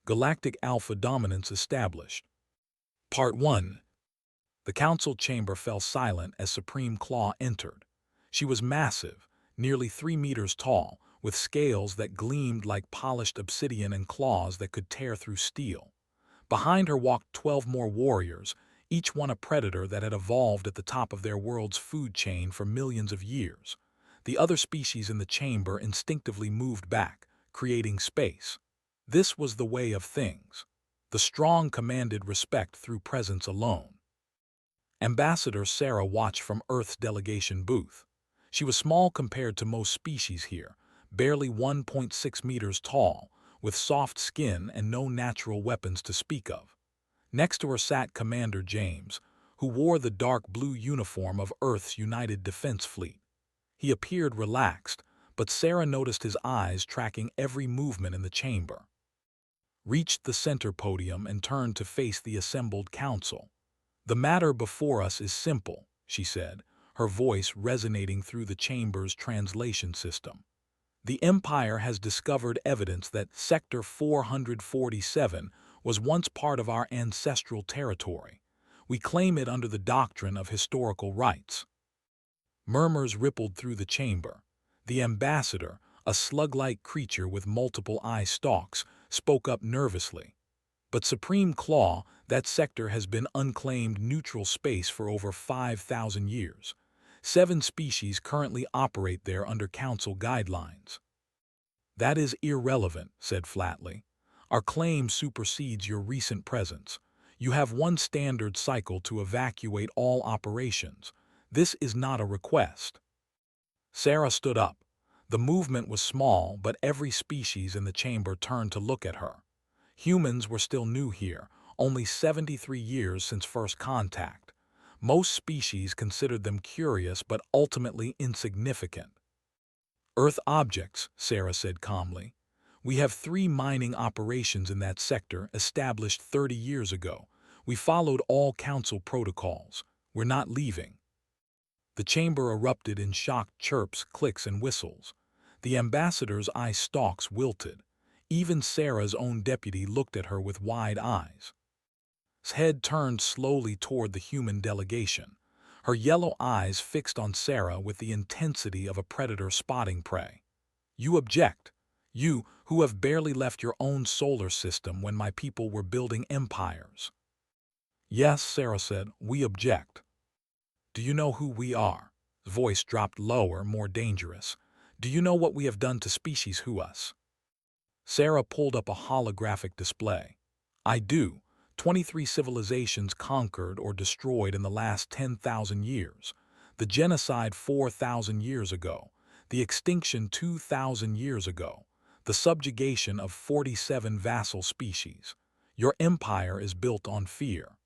Galactic Alpha Dominance Established. Part 1. The council chamber fell silent as Supreme Claw entered. She was massive, nearly 3 meters tall, with scales that gleamed like polished obsidian and claws that could tear through steel. Behind her walked 12 more warriors, each one a predator that had evolved at the top of their world's food chain for millions of years. The other species in the chamber instinctively moved back, creating space. This was the way of things. The strong commanded respect through presence alone. Ambassador Sarah watched from Earth's delegation booth. She was small compared to most species here, barely 1.6 meters tall, with soft skin and no natural weapons to speak of. Next to her sat Commander James, who wore the dark blue uniform of Earth's United Defense Fleet. He appeared relaxed, but Sarah noticed his eyes tracking every movement in the chamber. Reached the center podium and turned to face the assembled council. "The matter before us is simple," she said, her voice resonating through the chamber's translation system. "The Empire has discovered evidence that Sector 447 was once part of our ancestral territory. We claim it under the doctrine of historical rights." Murmurs rippled through the chamber. The ambassador, a slug-like creature with multiple eye stalks, spoke up nervously. "But Supreme Claw, that sector has been unclaimed neutral space for over 5,000 years. 7 species currently operate there under Council guidelines." "That is irrelevant," said flatly. "Our claim supersedes your recent presence. You have one standard cycle to evacuate all operations. This is not a request." Sarah stood up. The movement was small, but every species in the chamber turned to look at her. Humans were still new here, only 73 years since first contact. Most species considered them curious but ultimately insignificant. "Earth objects," Sarah said calmly. "We have 3 mining operations in that sector established 30 years ago. We followed all council protocols. We're not leaving." The chamber erupted in shocked chirps, clicks, and whistles. The ambassador's eye stalks wilted. Even Sarah's own deputy looked at her with wide eyes. His head turned slowly toward the human delegation, her yellow eyes fixed on Sarah with the intensity of a predator spotting prey. "You object? You, who have barely left your own solar system when my people were building empires." "Yes," Sarah said, "we object." "Do you know who we are?" His voice dropped lower, more dangerous. "Do you know what we have done to species who us?" Sarah pulled up a holographic display. "I do. 23 civilizations conquered or destroyed in the last 10,000 years. The genocide 4,000 years ago. The extinction 2,000 years ago. The subjugation of 47 vassal species. Your empire is built on fear."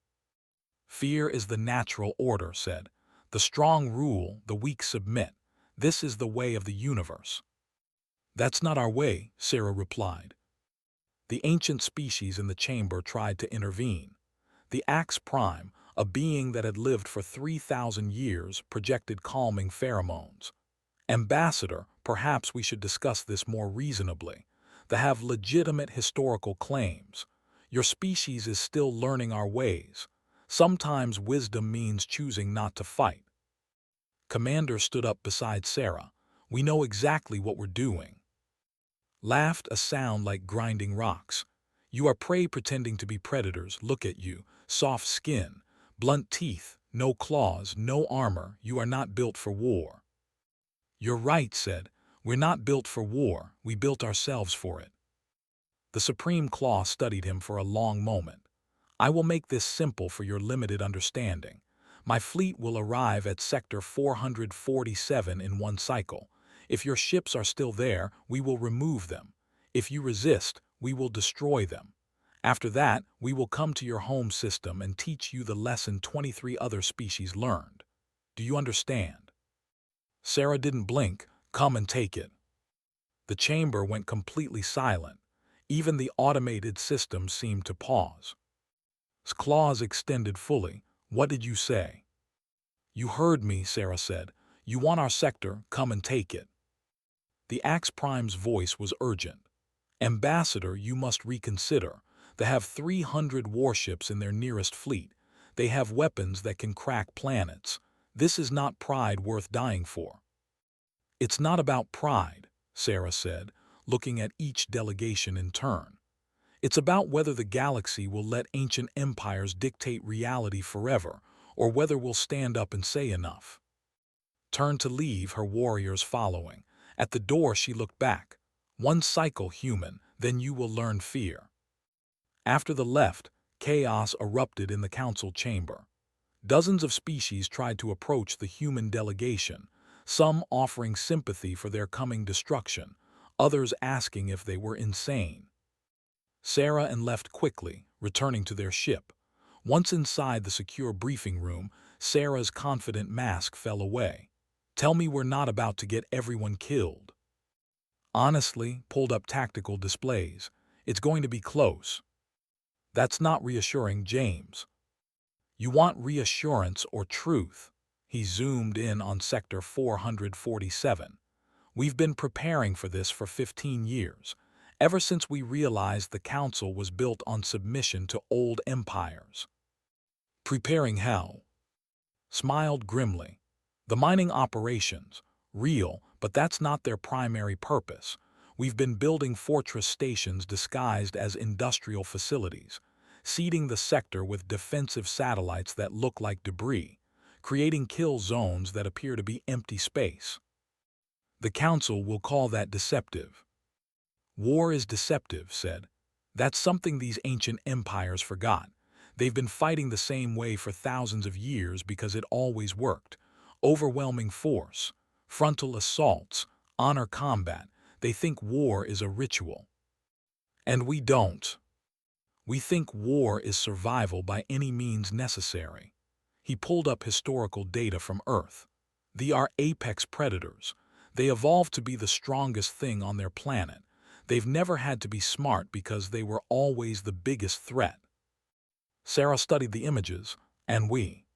"Fear is the natural order," said. "The strong rule, the weak submit. This is the way of the universe." "That's not our way," Sarah replied. The ancient species in the chamber tried to intervene. The Axe Prime, a being that had lived for 3,000 years, projected calming pheromones. "Ambassador, perhaps we should discuss this more reasonably. They have legitimate historical claims. Your species is still learning our ways. Sometimes wisdom means choosing not to fight." Commander stood up beside Sarah. "We know exactly what we're doing." Laughed, a sound like grinding rocks. "You are prey pretending to be predators. Look at you. Soft skin, blunt teeth, no claws, no armor. You are not built for war." "You're right," said. "We're not built for war. We built ourselves for it." The Supreme Claw studied him for a long moment. "I will make this simple for your limited understanding. My fleet will arrive at Sector 447 in one cycle. If your ships are still there, we will remove them. If you resist, we will destroy them. After that, we will come to your home system and teach you the lesson 23 other species learned. Do you understand?" Sarah didn't blink. "Come and take it." The chamber went completely silent. Even the automated system seemed to pause. His claws extended fully. "What did you say?" "You heard me," Sarah said. "You want our sector, come and take it." The Axe Prime's voice was urgent. "Ambassador, you must reconsider. They have 300 warships in their nearest fleet. They have weapons that can crack planets. This is not pride worth dying for. It's not about pride, Sarah said, looking at each delegation in turn. It's about whether the galaxy will let ancient empires dictate reality forever, or whether we'll stand up and say enough. Turned to leave, her warriors following. At the door she looked back. One cycle, human, then you will learn fear. After the left, chaos erupted in the council chamber. Dozens of species tried to approach the human delegation, some offering sympathy for their coming destruction, others asking if they were insane. Sarah and left quickly, returning to their ship. Once inside the secure briefing room, Sarah's confident mask fell away. Tell me we're not about to get everyone killed. Honestly, pulled up tactical displays. It's going to be close. That's not reassuring, James. You want reassurance or truth? He zoomed in on Sector 447. We've been preparing for this for 15 years, ever since we realized the Council was built on submission to old empires. Preparing how? Smiled grimly. The mining operations, real, but that's not their primary purpose. We've been building fortress stations disguised as industrial facilities, seeding the sector with defensive satellites that look like debris, creating kill zones that appear to be empty space. The Council will call that deceptive. War is deceptive, said. That's something these ancient empires forgot. They've been fighting the same way for thousands of years because it always worked. Overwhelming force, frontal assaults, honor combat. They think war is a ritual. And we don't. We think war is survival by any means necessary. He pulled up historical data from Earth. They are apex predators. They evolved to be the strongest thing on their planet. They've never had to be smart because they were always the biggest threat. Sarah studied the images, and we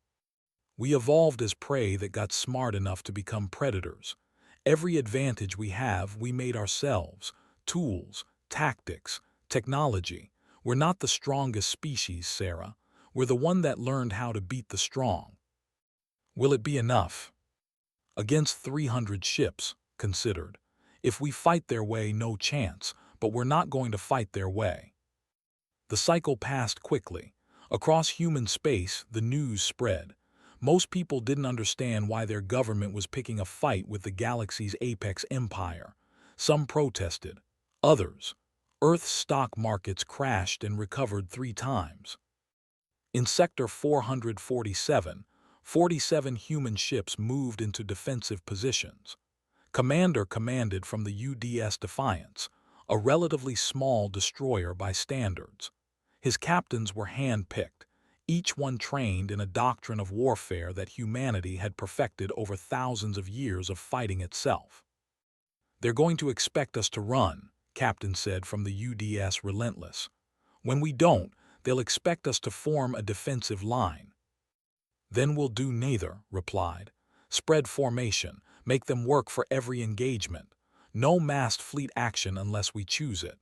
evolved as prey that got smart enough to become predators. Every advantage we have, we made ourselves. Tools, tactics, technology. We're not the strongest species, Sarah. We're the one that learned how to beat the strong. Will it be enough? Against 300 ships, considered. If we fight their way, no chance, but we're not going to fight their way. The cycle passed quickly. Across human space, the news spread. Most people didn't understand why their government was picking a fight with the galaxy's apex empire. Some protested. Others. Earth's stock markets crashed and recovered 3 times. In Sector 447, 47 human ships moved into defensive positions. Commander commanded from the UDS Defiance, a relatively small destroyer by standards. His captains were hand-picked, each one trained in a doctrine of warfare that humanity had perfected over thousands of years of fighting itself. They're going to expect us to run, Captain said from the UDS Relentless. When we don't, they'll expect us to form a defensive line. Then we'll do neither, replied. Spread formation, make them work for every engagement. No massed fleet action unless we choose it.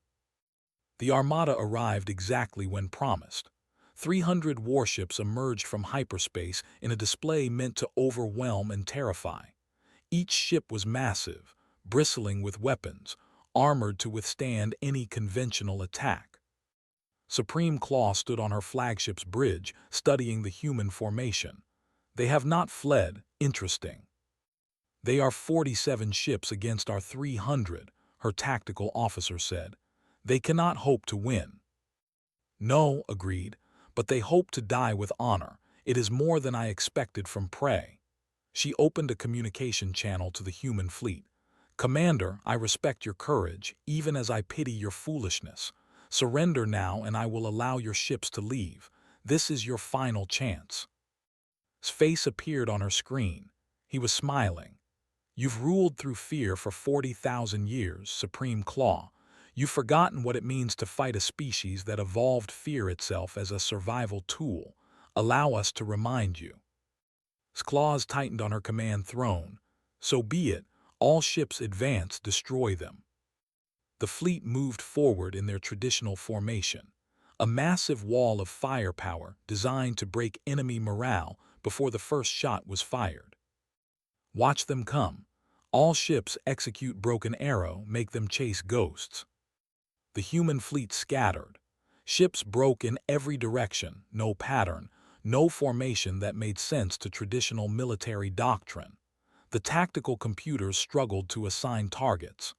The Armada arrived exactly when promised. 300 warships emerged from hyperspace in a display meant to overwhelm and terrify. Each ship was massive, bristling with weapons, armored to withstand any conventional attack. Supreme Claw stood on her flagship's bridge, studying the human formation. They have not fled, interesting. They are 47 ships against our 300, her tactical officer said. They cannot hope to win. No, agreed, but they hope to die with honor. It is more than I expected from prey. She opened a communication channel to the human fleet. Commander, I respect your courage, even as I pity your foolishness. Surrender now and I will allow your ships to leave. This is your final chance. His face appeared on her screen. He was smiling. You've ruled through fear for 40,000 years, Supreme Claw. You've forgotten what it means to fight a species that evolved fear itself as a survival tool. Allow us to remind you. His claws tightened on her command throne. So be it. All ships advance, destroy them. The fleet moved forward in their traditional formation. a massive wall of firepower designed to break enemy morale before the first shot was fired. Watch them come. All ships execute broken arrow, make them chase ghosts. The human fleet scattered. Ships broke in every direction, no pattern, no formation that made sense to traditional military doctrine. The tactical computers struggled to assign targets.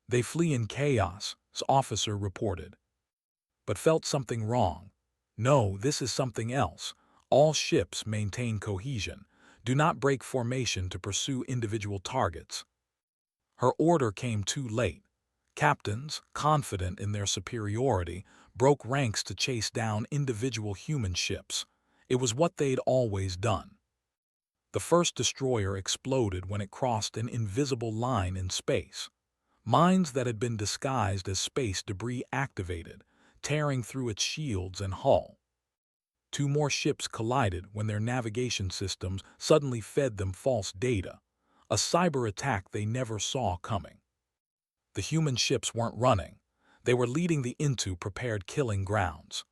They flee in chaos, officer reported. But felt something wrong. No, this is something else. All ships maintain cohesion. Do not break formation to pursue individual targets. Her order came too late. Captains, confident in their superiority, broke ranks to chase down individual human ships. It was what they'd always done. The first destroyer exploded when it crossed an invisible line in space. Mines that had been disguised as space debris activated, tearing through its shields and hull. Two more ships collided when their navigation systems suddenly fed them false data, a cyber attack they never saw coming. The human ships weren't running. They were leading the into prepared killing grounds.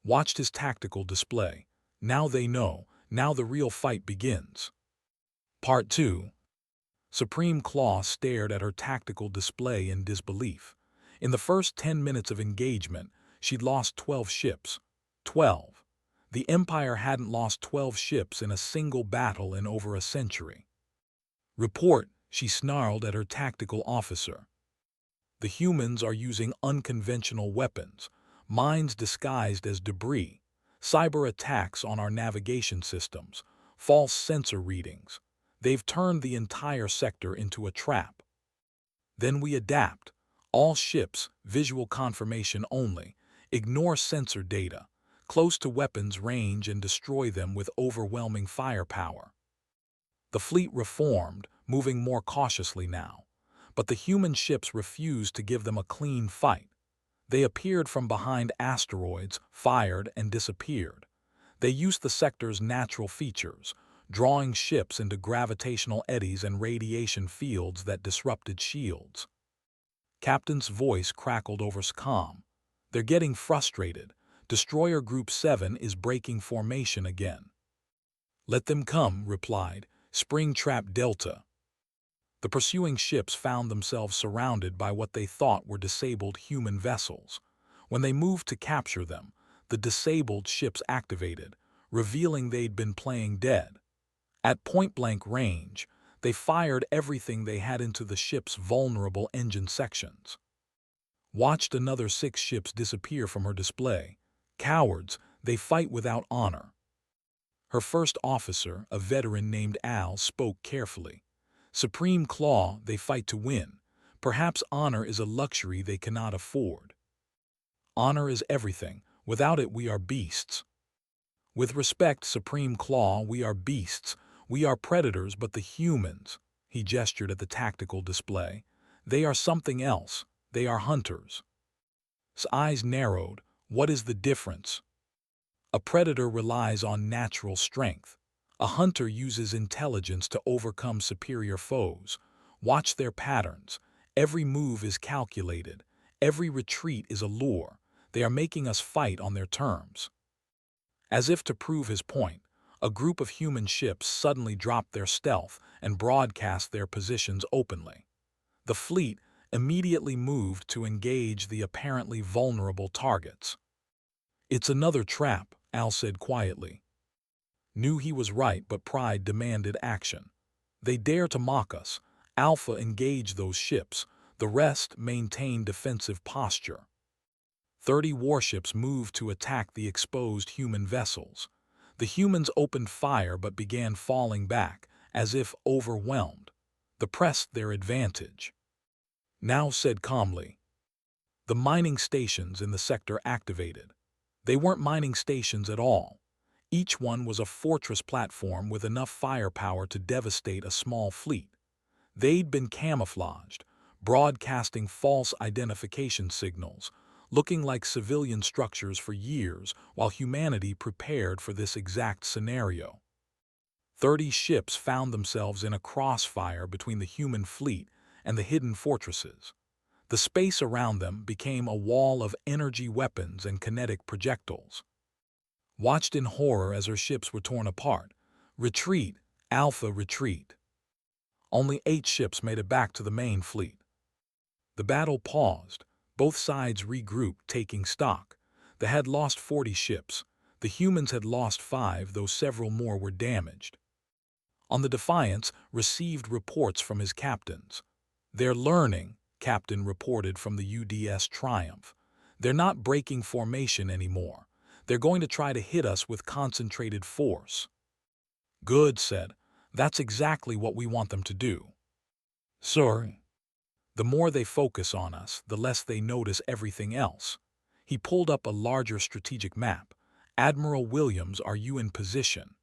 Watched his tactical display. Now they know. Now the real fight begins. Part 2. Supreme Claw stared at her tactical display in disbelief. In the first 10 minutes of engagement, she'd lost 12 ships. 12. The Empire hadn't lost 12 ships in a single battle in over a century. Report, she snarled at her tactical officer. The humans are using unconventional weapons, mines disguised as debris, cyber attacks on our navigation systems, false sensor readings. They've turned the entire sector into a trap. Then we adapt. All ships, visual confirmation only. Ignore sensor data. Close to weapons range and destroy them with overwhelming firepower. The fleet reformed, moving more cautiously now. But the human ships refused to give them a clean fight. They appeared from behind asteroids, fired, and disappeared. They used the sector's natural features, drawing ships into gravitational eddies and radiation fields that disrupted shields. Captain's voice crackled over comm. They're getting frustrated. Destroyer Group 7 is breaking formation again. Let them come, replied Springtrap Delta. The pursuing ships found themselves surrounded by what they thought were disabled human vessels. When they moved to capture them, the disabled ships activated, revealing they'd been playing dead. At point-blank range, they fired everything they had into the ship's vulnerable engine sections. Watched another 6 ships disappear from her display. Cowards, they fight without honor. Her first officer, a veteran named Al, spoke carefully. Supreme Claw, they fight to win. Perhaps honor is a luxury they cannot afford. Honor is everything. Without it, we are beasts. With respect, Supreme Claw, we are beasts. We are predators, but the humans, he gestured at the tactical display, they are something else. They are hunters. His eyes narrowed. What is the difference? A predator relies on natural strength. A hunter uses intelligence to overcome superior foes. Watch their patterns. Every move is calculated. Every retreat is a lure. They are making us fight on their terms. As if to prove his point, a group of human ships suddenly dropped their stealth and broadcast their positions openly. The fleet immediately moved to engage the apparently vulnerable targets. It's another trap, Al said quietly. Knew he was right, but pride demanded action. They dare to mock us. Alpha engaged those ships. The rest maintained defensive posture. 30 warships moved to attack the exposed human vessels. The humans opened fire but began falling back, as if overwhelmed. They pressed their advantage. Now said calmly. The mining stations in the sector activated. They weren't mining stations at all. Each one was a fortress platform with enough firepower to devastate a small fleet. They'd been camouflaged, broadcasting false identification signals, looking like civilian structures for years while humanity prepared for this exact scenario. 30 ships found themselves in a crossfire between the human fleet and the hidden fortresses. The space around them became a wall of energy weapons and kinetic projectiles. Watched in horror as her ships were torn apart. Retreat, Alpha, retreat. Only 8 ships made it back to the main fleet. The battle paused. Both sides regrouped, taking stock. They had lost 40 ships. The humans had lost 5, though several more were damaged. On the Defiance, received reports from his captains. "They're learning," Captain reported from the UDS Triumph. "They're not breaking formation anymore. They're going to try to hit us with concentrated force." "Good," said. "That's exactly what we want them to do." "Sorry." "The more they focus on us, the less they notice everything else." He pulled up a larger strategic map. "Admiral Williams, are you in position?"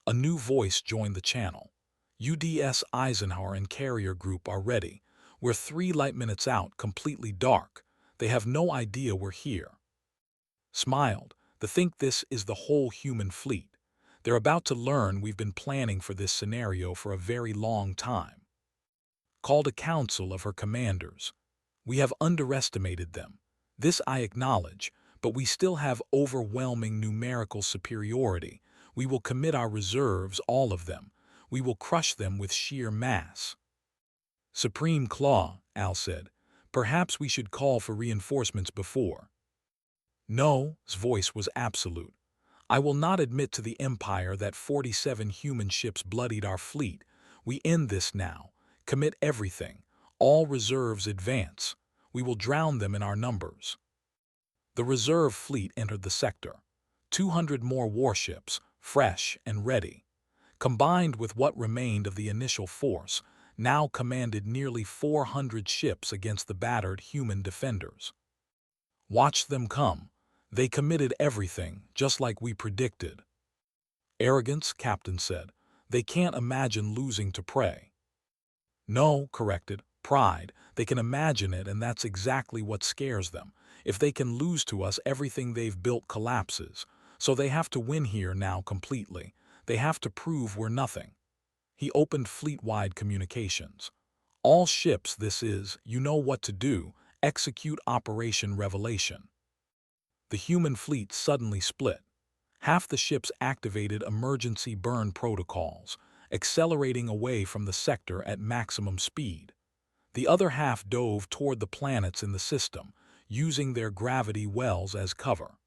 A new voice joined the channel. "UDS Eisenhower and Carrier Group are ready. We're 3 light minutes out, completely dark. They have no idea we're here." Smiled. "To think this is the whole human fleet. They're about to learn we've been planning for this scenario for a very long time." Called a council of her commanders. "We have underestimated them. This I acknowledge, but we still have overwhelming numerical superiority. We will commit our reserves, all of them. We will crush them with sheer mass." "Supreme Claw," Al said. "Perhaps we should call for reinforcements before." "No," his voice was absolute. "I will not admit to the Empire that 47 human ships bloodied our fleet. We end this now. Commit everything. All reserves advance. We will drown them in our numbers." The reserve fleet entered the sector. 200 more warships, fresh and ready. Combined with what remained of the initial force, now commanded nearly 400 ships against the battered human defenders. Watch them come. They committed everything, just like we predicted. "Arrogance," Captain said. "They can't imagine losing to prey." "No," corrected. "Pride. They can imagine it, and that's exactly what scares them. If they can lose to us, everything they've built collapses. So they have to win here now completely. They have to prove we're nothing." He opened fleet-wide communications. "All ships, this is, you know what to do. Execute Operation Revelation." The human fleet suddenly split. Half the ships activated emergency burn protocols, accelerating away from the sector at maximum speed. The other half dove toward the planets in the system, using their gravity wells as cover.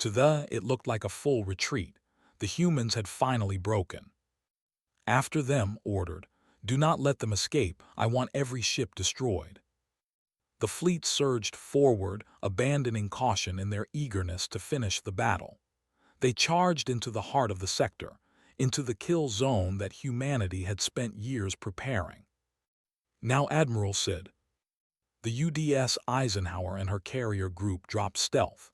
It looked like a full retreat. The humans had finally broken. "After them," ordered. "Do not let them escape. I want every ship destroyed." The fleet surged forward, abandoning caution in their eagerness to finish the battle. They charged into the heart of the sector, into the kill zone that humanity had spent years preparing. "Now," Admiral said. The UDS Eisenhower and her carrier group dropped stealth.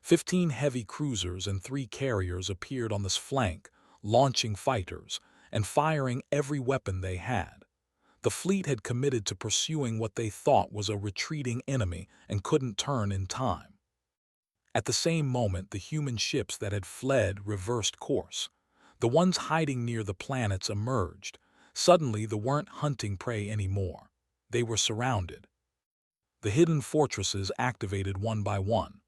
15 heavy cruisers and 3 carriers appeared on this flank, launching fighters and firing every weapon they had. The fleet had committed to pursuing what they thought was a retreating enemy and couldn't turn in time. At the same moment, the human ships that had fled reversed course. The ones hiding near the planets emerged. Suddenly, they weren't hunting prey anymore. They were surrounded. The hidden fortresses activated one by one.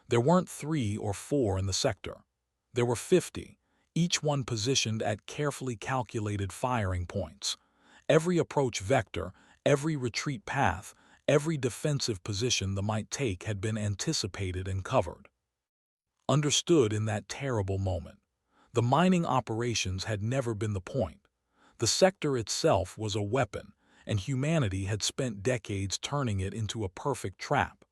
There weren't 3 or 4 in the sector. There were 50, each one positioned at carefully calculated firing points. Every approach vector, every retreat path, every defensive position the might take had been anticipated and covered. Understood in that terrible moment. The mining operations had never been the point. The sector itself was a weapon, and humanity had spent decades turning it into a perfect trap.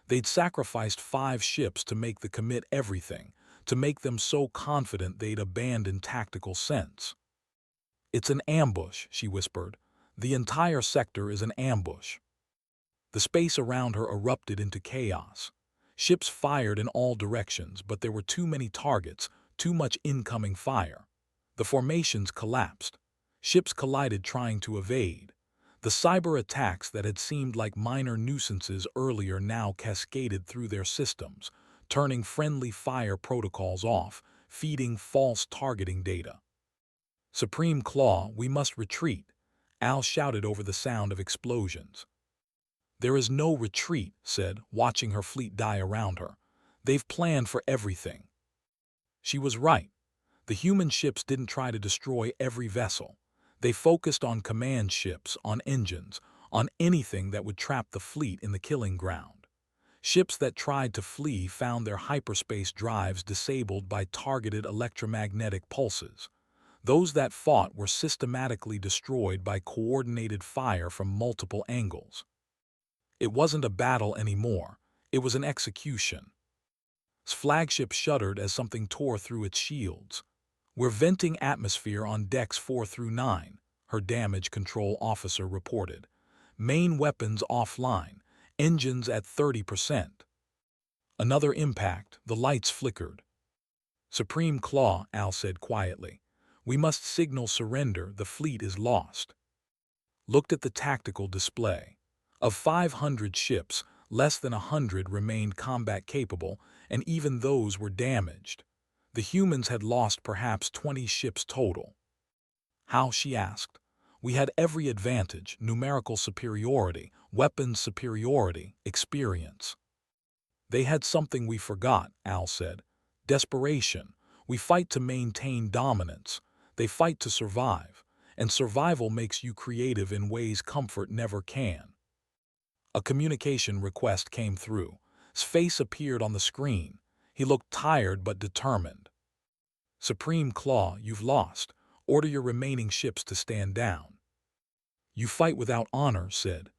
They'd sacrificed 5 ships to make the commit everything, to make them so confident they'd abandon tactical sense. "It's an ambush," she whispered. "The entire sector is an ambush." The space around her erupted into chaos. Ships fired in all directions, but there were too many targets, too much incoming fire. The formations collapsed. Ships collided trying to evade. The cyber attacks that had seemed like minor nuisances earlier now cascaded through their systems, turning friendly fire protocols off, feeding false targeting data. "Supreme Claw, we must retreat," Al shouted over the sound of explosions. There is no retreat, said, watching her fleet die around her. They've planned for everything. She was right. The human ships didn't try to destroy every vessel. They focused on command ships, on engines, on anything that would trap the fleet in the killing ground. Ships that tried to flee found their hyperspace drives disabled by targeted electromagnetic pulses. Those that fought were systematically destroyed by coordinated fire from multiple angles. It wasn't a battle anymore. It was an execution. Its flagship shuddered as something tore through its shields. "We're venting atmosphere on decks 4 through 9, her damage control officer reported. "Main weapons offline, engines at 30%. Another impact, the lights flickered. "Supreme Claw," Al said quietly. "We must signal surrender, the fleet is lost." Looked at the tactical display. Of 500 ships, less than 100 remained combat-capable, and even those were damaged. The humans had lost perhaps 20 ships total. "How?" she asked. "We had every advantage, numerical superiority, weapons superiority, experience." "They had something we forgot," Al said. "Desperation. We fight to maintain dominance. They fight to survive. And survival makes you creative in ways comfort never can." A communication request came through. His face appeared on the screen. He looked tired but determined. "Supreme Claw, you've lost. Order your remaining ships to stand down." "You fight without honor," said.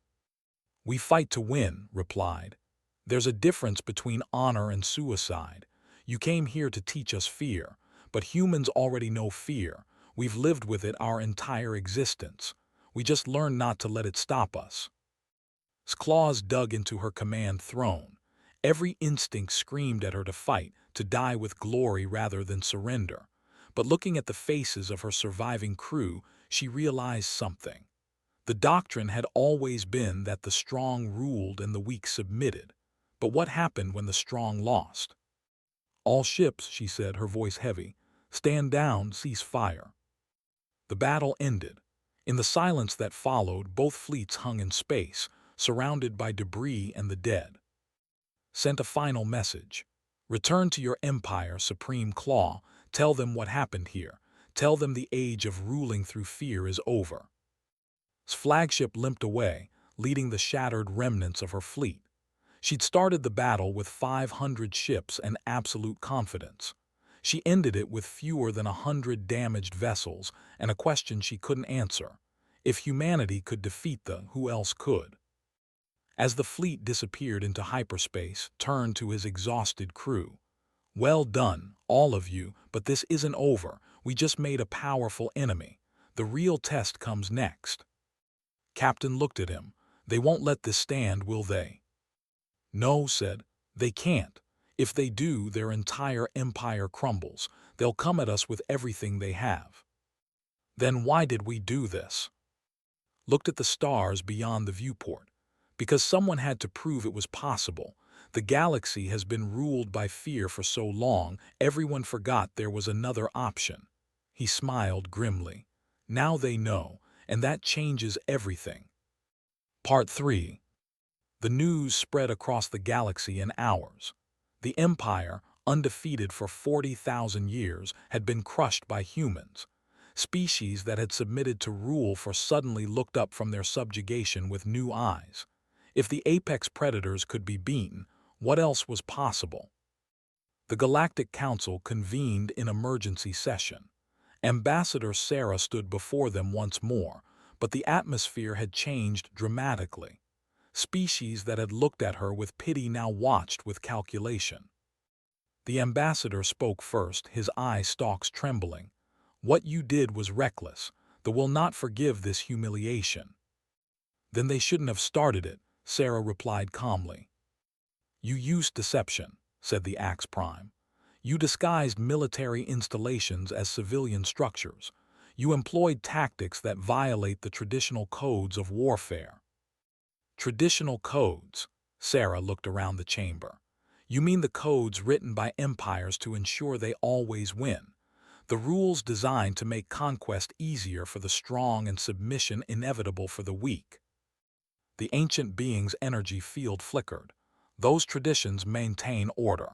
"We fight to win," replied. "There's a difference between honor and suicide. You came here to teach us fear, but humans already know fear. We've lived with it our entire existence. We just learned not to let it stop us." His claws dug into her command throne. Every instinct screamed at her to fight, to die with glory rather than surrender. But looking at the faces of her surviving crew, she realized something. The doctrine had always been that the strong ruled and the weak submitted. But what happened when the strong lost? "All ships," she said, her voice heavy, "stand down, cease fire." The battle ended. In the silence that followed, both fleets hung in space, surrounded by debris and the dead. Sent a final message. "Return to your empire, Supreme Claw. Tell them what happened here. Tell them the age of ruling through fear is over." His flagship limped away, leading the shattered remnants of her fleet. She'd started the battle with 500 ships and absolute confidence. She ended it with fewer than 100 damaged vessels and a question she couldn't answer. If humanity could defeat who else could? As the fleet disappeared into hyperspace, turned to his exhausted crew. "Well done, all of you, but this isn't over. We just made a powerful enemy. The real test comes next." Captain looked at him. "They won't let this stand, will they?" "No," said. "They can't. If they do, their entire empire crumbles. They'll come at us with everything they have." "Then why did we do this?" Looked at the stars beyond the viewport. "Because someone had to prove it was possible. The galaxy has been ruled by fear for so long, everyone forgot there was another option." He smiled grimly. "Now they know, and that changes everything." Part 3. The news spread across the galaxy in hours. The Empire, undefeated for 40,000 years, had been crushed by humans. Species that had submitted to rule for suddenly looked up from their subjugation with new eyes. If the apex predators could be beaten, what else was possible? The Galactic Council convened in emergency session. Ambassador Sarah stood before them once more, but the atmosphere had changed dramatically. Species that had looked at her with pity now watched with calculation. The ambassador spoke first, his eye stalks trembling. "What you did was reckless. They will not forgive this humiliation." "Then they shouldn't have started it," Sarah replied calmly. "You used deception," said the Axe Prime. "You disguised military installations as civilian structures. You employed tactics that violate the traditional codes of warfare." "Traditional codes?" Sarah looked around the chamber. "You mean the codes written by empires to ensure they always win? The rules designed to make conquest easier for the strong and submission inevitable for the weak?" The ancient being's energy field flickered. Those traditions maintain order.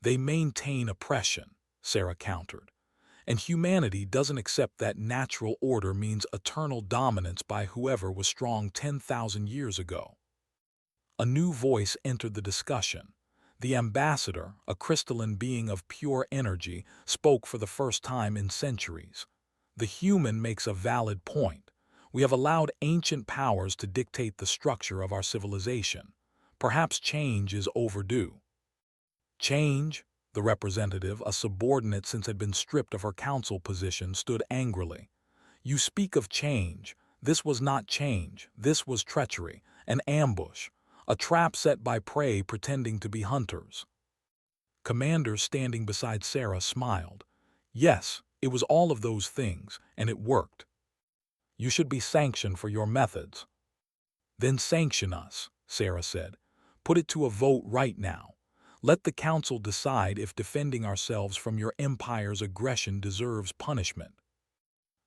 They maintain oppression, Sarah countered. And humanity doesn't accept that natural order means eternal dominance by whoever was strong 10,000 years ago. A new voice entered the discussion. The ambassador, a crystalline being of pure energy, spoke for the first time in centuries. The human makes a valid point. We have allowed ancient powers to dictate the structure of our civilization. Perhaps change is overdue. Change? The representative, a subordinate since had been stripped of her council position, stood angrily. You speak of change. This was not change. This was treachery, an ambush, a trap set by prey pretending to be hunters. Commander standing beside Sarah smiled. Yes, it was all of those things, and it worked. You should be sanctioned for your methods. Then sanction us, Sarah said. Put it to a vote right now. Let the council decide if defending ourselves from your empire's aggression deserves punishment.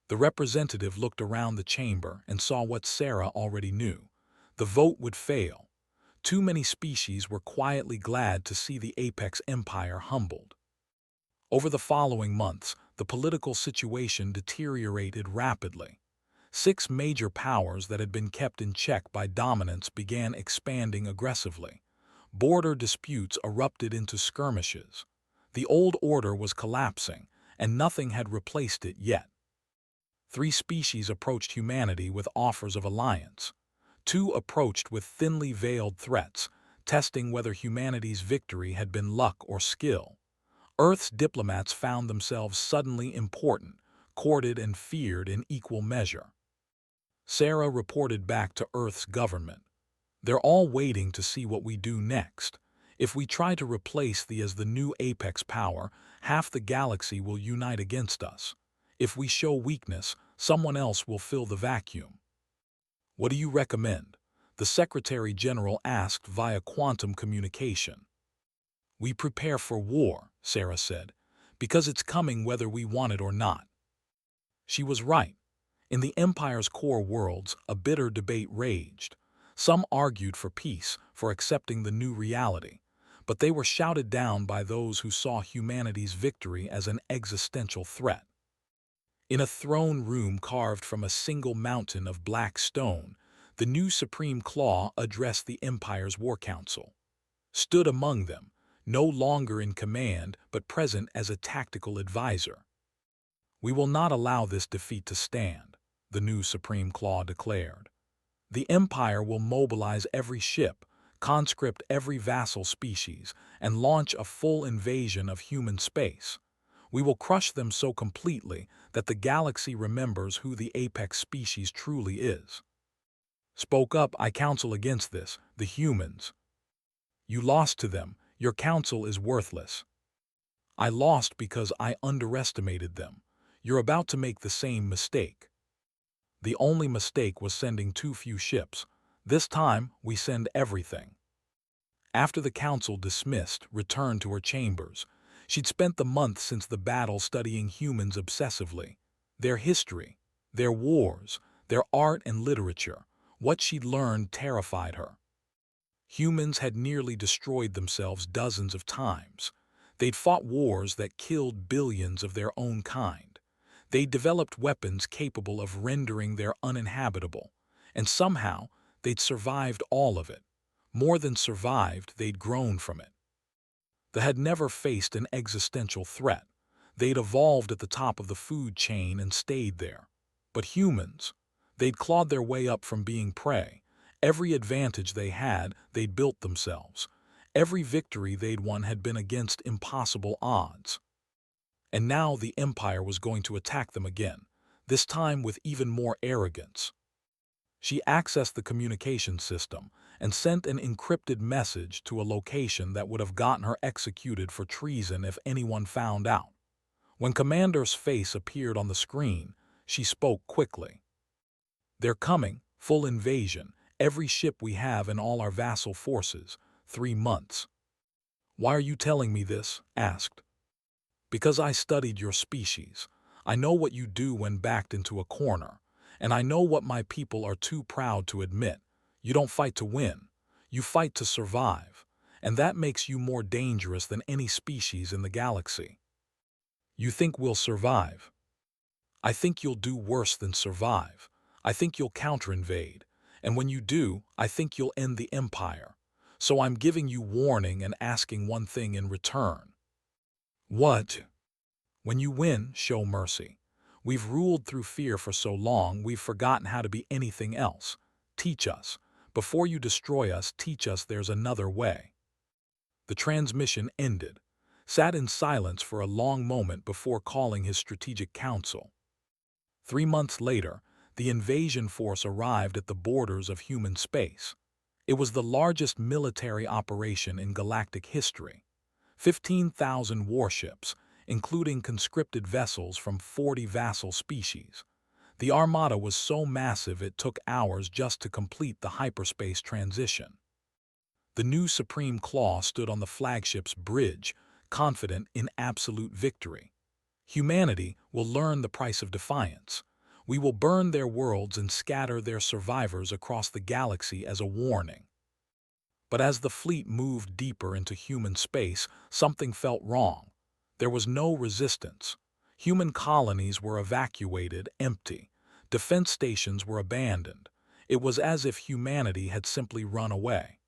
The representative looked around the chamber and saw what Sarah already knew. The vote would fail. Too many species were quietly glad to see the apex empire humbled. Over the following months, the political situation deteriorated rapidly. 6 major powers that had been kept in check by dominance began expanding aggressively. Border disputes erupted into skirmishes. The old order was collapsing, and nothing had replaced it yet. 3 species approached humanity with offers of alliance. 2 approached with thinly veiled threats, testing whether humanity's victory had been luck or skill. Earth's diplomats found themselves suddenly important, courted and feared in equal measure. Sarah reported back to Earth's government. They're all waiting to see what we do next. If we try to replace thee as the new apex power, half the galaxy will unite against us. If we show weakness, someone else will fill the vacuum. What do you recommend? The Secretary General asked via quantum communication. We prepare for war, Sarah said, because it's coming whether we want it or not. She was right. In the Empire's core worlds, a bitter debate raged. Some argued for peace, for accepting the new reality, but they were shouted down by those who saw humanity's victory as an existential threat. In a throne room carved from a single mountain of black stone, the new Supreme Claw addressed the Empire's War Council. Stood among them, no longer in command but present as a tactical advisor. We will not allow this defeat to stand, the new Supreme Claw declared. The Empire will mobilize every ship, conscript every vassal species, and launch a full invasion of human space. We will crush them so completely that the galaxy remembers who the apex species truly is. Spoke up, I counsel against this, the humans. You lost to them, your counsel is worthless. I lost because I underestimated them. You're about to make the same mistake. The only mistake was sending too few ships. This time, we send everything. After the council dismissed, returned to her chambers. She'd spent the month since the battle studying humans obsessively. Their history, their wars, their art and literature. What she'd learned terrified her. Humans had nearly destroyed themselves dozens of times. They'd fought wars that killed billions of their own kind. They'd developed weapons capable of rendering their uninhabitable, and somehow they'd survived all of it. More than survived, they'd grown from it. They had never faced an existential threat. They'd evolved at the top of the food chain and stayed there. But humans, they'd clawed their way up from being prey. Every advantage they had, they'd built themselves. Every victory they'd won had been against impossible odds. And now the Empire was going to attack them again, this time with even more arrogance. She accessed the communication system and sent an encrypted message to a location that would have gotten her executed for treason if anyone found out. When Commander's face appeared on the screen, she spoke quickly. They're coming, full invasion, every ship we have and all our vassal forces, 3 months. Why are you telling me this? Asked. Because I studied your species. I know what you do when backed into a corner, and I know what my people are too proud to admit. You don't fight to win. You fight to survive. And that makes you more dangerous than any species in the galaxy. You think we'll survive? I think you'll do worse than survive. I think you'll counter-invade. And when you do, I think you'll end the Empire. So I'm giving you warning and asking one thing in return. What? When you win, show mercy. We've ruled through fear for so long, we've forgotten how to be anything else. Teach us. Before you destroy us, teach us there's another way. The transmission ended. Sat in silence for a long moment before calling his strategic council. 3 months later, the invasion force arrived at the borders of human space. It was the largest military operation in galactic history. 15,000 warships, including conscripted vessels from 40 vassal species. The armada was so massive it took hours just to complete the hyperspace transition. The new Supreme Claw stood on the flagship's bridge, confident in absolute victory. Humanity will learn the price of defiance. We will burn their worlds and scatter their survivors across the galaxy as a warning. But as the fleet moved deeper into human space, something felt wrong. There was no resistance. Human colonies were evacuated, empty. Defense stations were abandoned. It was as if humanity had simply run away.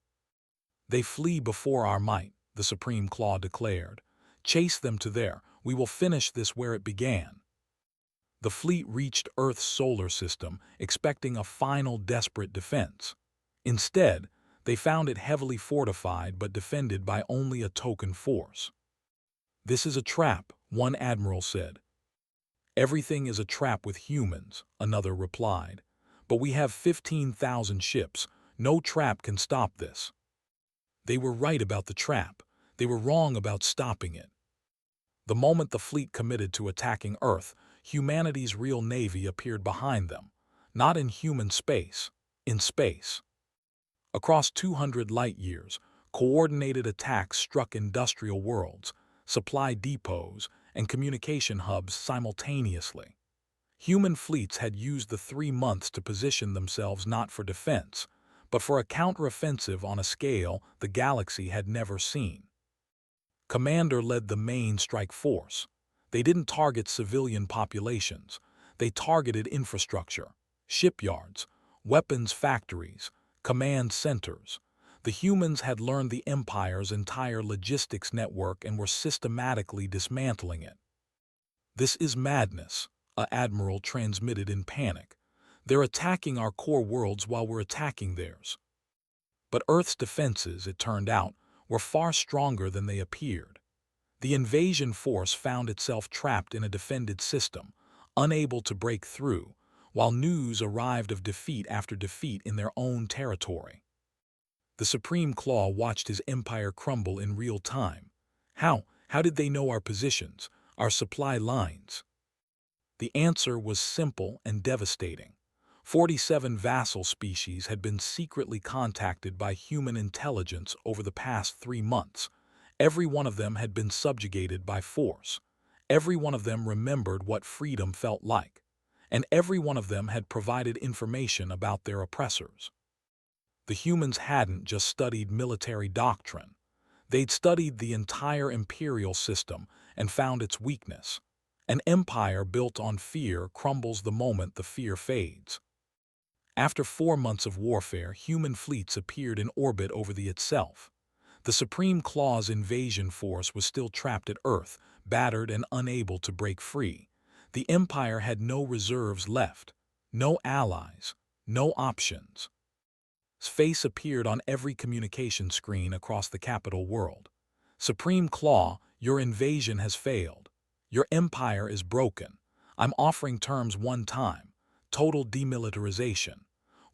They flee before our might, the Supreme Claw declared. Chase them to there. We will finish this where it began. The fleet reached Earth's solar system, expecting a final desperate defense. Instead, they found it heavily fortified but defended by only a token force. This is a trap, one admiral said. Everything is a trap with humans, another replied. But we have 15,000 ships. No trap can stop this. They were right about the trap. They were wrong about stopping it. The moment the fleet committed to attacking Earth, humanity's real navy appeared behind them. Not in human space, in space. Across 200 light-years, coordinated attacks struck industrial worlds, supply depots, and communication hubs simultaneously. Human fleets had used the 3 months to position themselves not for defense, but for a counteroffensive on a scale the galaxy had never seen. Commander led the main strike force. They didn't target civilian populations. They targeted infrastructure, shipyards, weapons factories, command centers. The humans had learned the Empire's entire logistics network and were systematically dismantling it. This is madness, an admiral transmitted in panic. They're attacking our core worlds while we're attacking theirs. But Earth's defenses, it turned out, were far stronger than they appeared. The invasion force found itself trapped in a defended system, unable to break through, while news arrived of defeat after defeat in their own territory. The Supreme Claw watched his empire crumble in real time. How did they know our positions, our supply lines? The answer was simple and devastating. 47 vassal species had been secretly contacted by human intelligence over the past 3 months. Every one of them had been subjugated by force. Every one of them remembered what freedom felt like. And every one of them had provided information about their oppressors. The humans hadn't just studied military doctrine. They'd studied the entire imperial system and found its weakness. An empire built on fear crumbles the moment the fear fades. After 4 months of warfare, human fleets appeared in orbit over the itself. The Supreme Claw's invasion force was still trapped at Earth, battered and unable to break free. The Empire had no reserves left, no allies, no options. Face appeared on every communication screen across the capital world. Supreme Claw, your invasion has failed. Your empire is broken. I'm offering terms one time. Total demilitarization.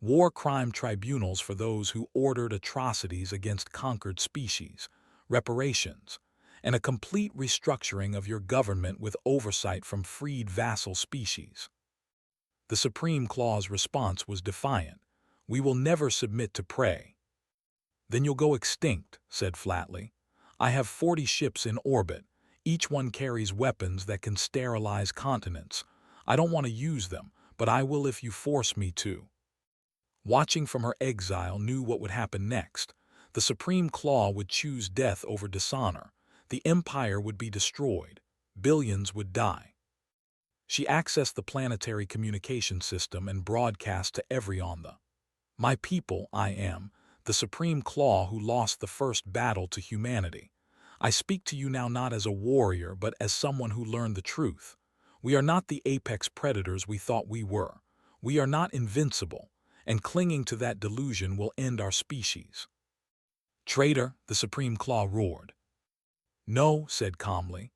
War crime tribunals for those who ordered atrocities against conquered species. Reparations. And a complete restructuring of your government with oversight from freed vassal species. The Supreme Claw's response was defiant. We will never submit to prey. Then you'll go extinct, said flatly. I have 40 ships in orbit. Each one carries weapons that can sterilize continents. I don't want to use them, but I will if you force me to. watching from her exile, knew what would happen next. The Supreme Claw would choose death over dishonor. The Empire would be destroyed. Billions would die. She accessed the planetary communication system and broadcast to every on the "My people, I am the Supreme Claw who lost the first battle to humanity. I speak to you now not as a warrior but as someone who learned the truth. We are not the apex predators we thought we were. We are not invincible, and clinging to that delusion will end our species." "Traitor," the Supreme Claw roared. "No," said calmly.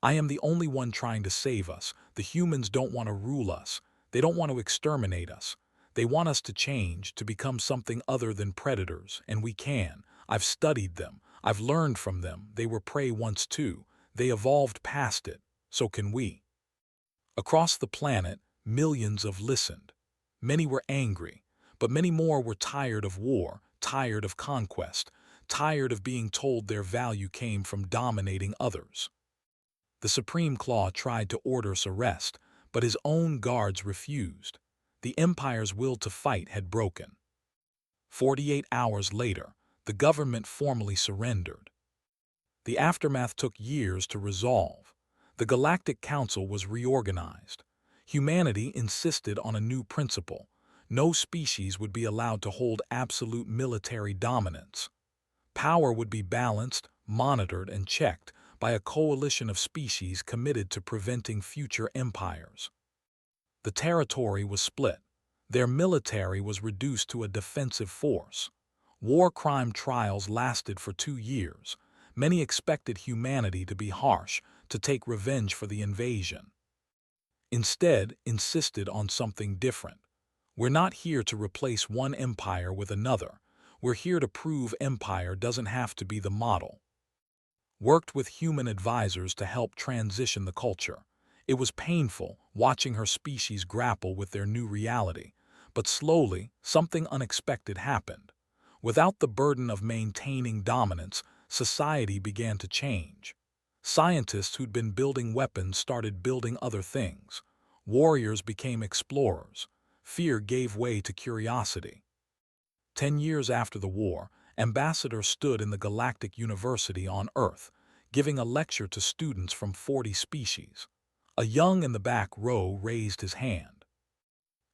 "I am the only one trying to save us. The humans don't want to rule us. They don't want to exterminate us. They want us to change, to become something other than predators, and we can. I've studied them. I've learned from them. They were prey once too. They evolved past it. So can we." Across the planet, millions of listened. Many were angry, but many more were tired of war, tired of conquest, tired of being told their value came from dominating others. The Supreme Claw tried to order us arrest, but his own guards refused. The Empire's will to fight had broken. 48 hours later, the government formally surrendered. The aftermath took years to resolve. The Galactic Council was reorganized. Humanity insisted on a new principle. No species would be allowed to hold absolute military dominance. Power would be balanced, monitored, and checked by a coalition of species committed to preventing future empires. The territory was split. Their military was reduced to a defensive force. War crime trials lasted for 2 years. Many expected humanity to be harsh, to take revenge for the invasion. Instead, insisted on something different. "We're not here to replace one empire with another. We're here to prove empire doesn't have to be the model." Worked with human advisors to help transition the culture. It was painful watching her species grapple with their new reality, but slowly something unexpected happened. Without the burden of maintaining dominance, society began to change. Scientists who'd been building weapons started building other things. Warriors became explorers. Fear gave way to curiosity. 10 years after the war, Ambassador stood in the Galactic University on Earth, giving a lecture to students from 40 species. A young in the back row raised his hand.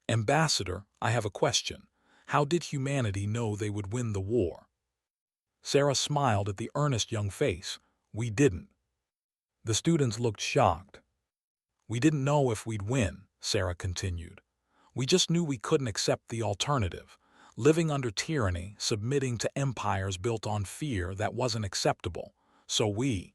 "Ambassador, I have a question. How did humanity know they would win the war?" Sarah smiled at the earnest young face. "We didn't." The students looked shocked. "We didn't know if we'd win," Sarah continued. "We just knew we couldn't accept the alternative. Living under tyranny, submitting to empires built on fear, that wasn't acceptable. So we